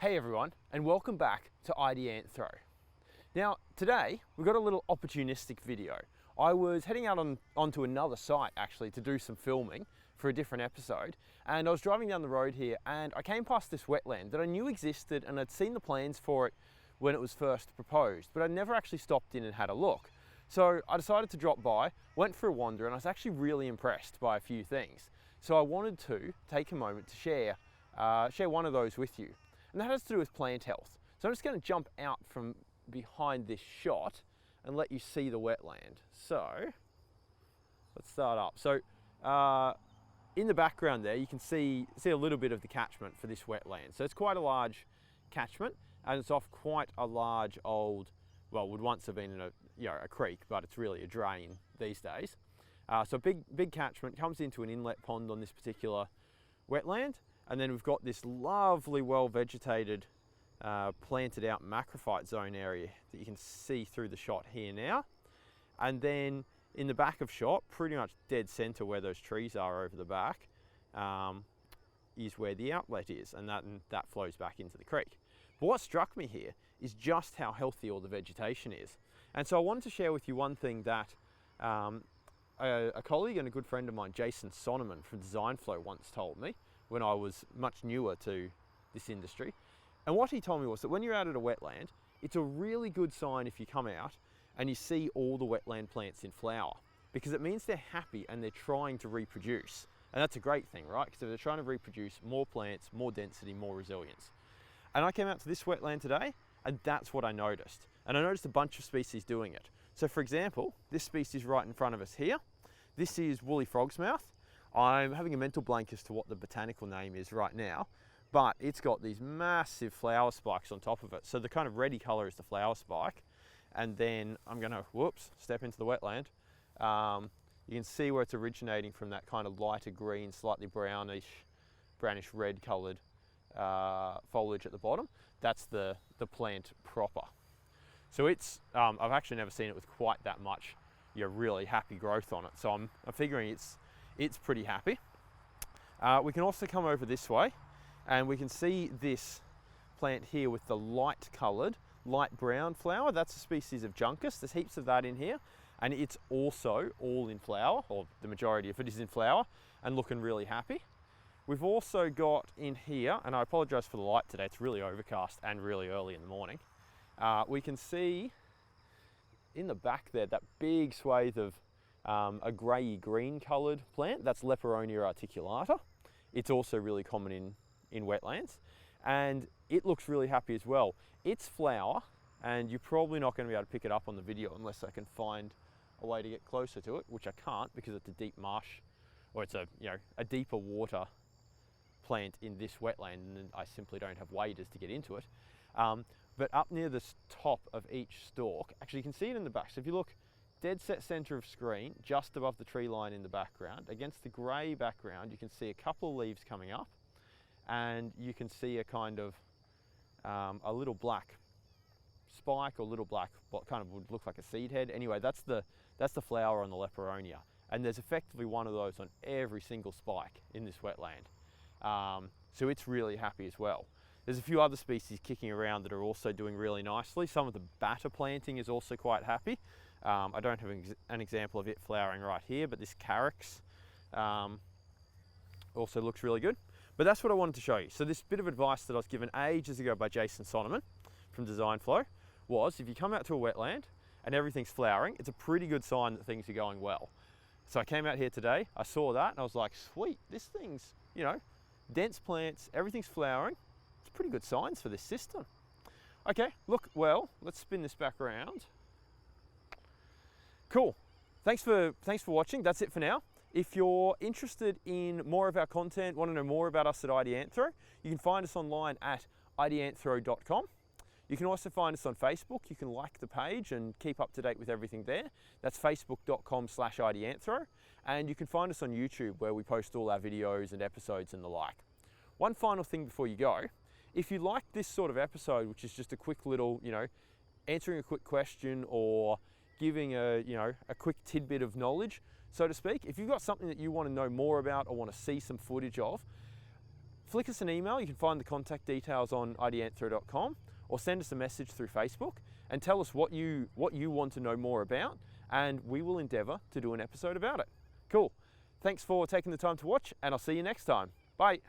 Hey everyone, and welcome back to Ideanthro. Now today we've got a little opportunistic video. I was heading out onto another site actually to do some filming for a different episode, and I was driving down the road here and I came past this wetland that I knew existed and I'd seen the plans for it when it was first proposed, but I'd never actually stopped in and had a look. So I decided to drop by, went for a wander, and I was actually really impressed by a few things. So I wanted to take a moment to share one of those with you. And that has to do with plant health. So I'm just going to jump out from behind this shot and let you see the wetland. So let's start up. So in the background there, you can see a little bit of the catchment for this wetland. So it's quite a large catchment, and it's off quite a large old, well, would once have been in a creek, but it's really a drain these days. So big catchment, comes into an inlet pond on this particular wetland. And then we've got this lovely, well-vegetated, planted out macrophyte zone area that you can see through the shot here now. And then in the back of shot, pretty much dead center where those trees are over the back, is where the outlet is, and that flows back into the creek. But what struck me here is just how healthy all the vegetation is. And so I wanted to share with you one thing that a colleague and a good friend of mine, Jason Sonneman from Ideanthro, once told me when I was much newer to this industry. And what he told me was that when you're out at a wetland, it's a really good sign if you come out and you see all the wetland plants in flower, because it means they're happy and they're trying to reproduce. And that's a great thing, right? Because if they're trying to reproduce, more plants, more density, more resilience. And I came out to this wetland today, and that's what I noticed. And I noticed a bunch of species doing it. So for example, this species right in front of us here, this is woolly frogsmouth. I'm having a mental blank as to what the botanical name is right now, but it's got these massive flower spikes on top of it. So the kind of reddy color is the flower spike. And then I'm gonna, step into the wetland. You can see where it's originating from, that kind of lighter green, slightly brownish red colored foliage at the bottom. That's the plant proper. So it's, I've actually never seen it with quite that much really happy growth on it. So I'm figuring it's pretty happy. We can also come over this way and we can see this plant here with the light colored, light brown flower. That's a species of juncus. There's heaps of that in here, and it's also all in flower, or the majority of it is in flower and looking really happy. We've also got in here, and I apologize for the light today, it's really overcast and really early in the morning. We can see in the back there that big swathe of a grey green coloured plant. That's Leperonia articulata. It's also really common in wetlands, and it looks really happy as well. Its flower, and you're probably not going to be able to pick it up on the video unless I can find a way to get closer to it, which I can't because it's a deep marsh, or it's a deeper water plant in this wetland, and I simply don't have waders to get into it. But up near the top of each stalk, actually you can see it in the back. So if you look dead set center of screen, just above the tree line in the background, against the grey background, you can see a couple of leaves coming up, and you can see a kind of a little black spike, or little black, what kind of would look like a seed head. Anyway, that's the flower on the Leperonia, and there's effectively one of those on every single spike in this wetland. So it's really happy as well. There's a few other species kicking around that are also doing really nicely. Some of the batter planting is also quite happy. I don't have an example of it flowering right here, but this carex also looks really good. But that's what I wanted to show you. So this bit of advice that I was given ages ago by Jason Sonneman from Ideanthro was, if you come out to a wetland and everything's flowering, it's a pretty good sign that things are going well. So I came out here today, I saw that, and I was like, sweet, this thing's, dense plants, everything's flowering. It's pretty good signs for this system. Okay, look, well, let's spin this back around. Cool. Thanks for watching. That's it for now. If you're interested in more of our content, want to know more about us at Ideanthro, you can find us online at ideanthro.com. You can also find us on Facebook. You can like the page and keep up to date with everything there. That's facebook.com/Ideanthro. And you can find us on YouTube, where we post all our videos and episodes and the like. One final thing before you go. If you like this sort of episode, which is just a quick little, answering a quick question or giving a quick tidbit of knowledge, so to speak, if you've got something that you want to know more about or want to see some footage of, flick us an email. You can find the contact details on ideanthro.com, or send us a message through Facebook and tell us what you want to know more about, and we will endeavour to do an episode about it. Cool. Thanks for taking the time to watch, and I'll see you next time. Bye.